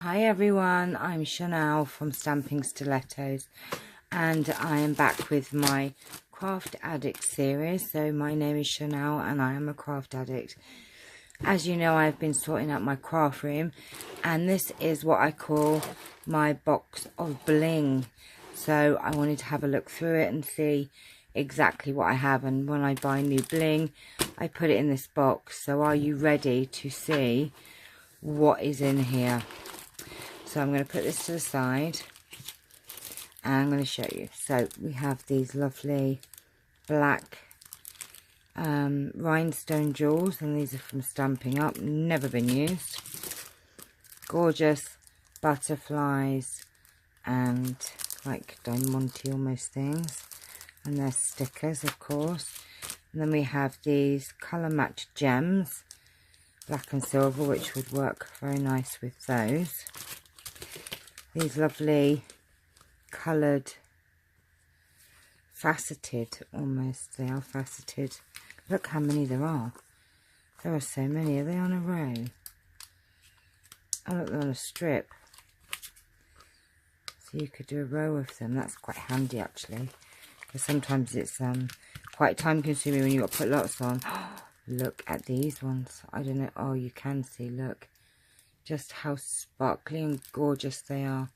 Hi everyone, I'm Chanel from Stampin Stilettos and I am back with my Craft Addict series. So my name is Chanel and I am a craft addict. As you know, I've been sorting out my craft room and this is what I call my box of bling. So I wanted to have a look through it and see exactly what I have, and when I buy new bling I put it in this box. So are you ready to see what is in here? So I'm going to put this to the side and I'm going to show you. So we have these lovely black rhinestone jewels, and these are from Stampin' Up, never been used. Gorgeous butterflies and like diamante almost things, and they're stickers of course. And then we have these colour matched gems, black and silver, which would work very nice with those. These lovely coloured, faceted almost, they are faceted. Look how many there are. There are so many. Are they on a row? Oh look, they're on a strip. So you could do a row of them. That's quite handy actually, because sometimes it's quite time consuming when you've got to put lots on. Look at these ones. I don't know. Oh, you can see, look. Just how sparkly and gorgeous they are.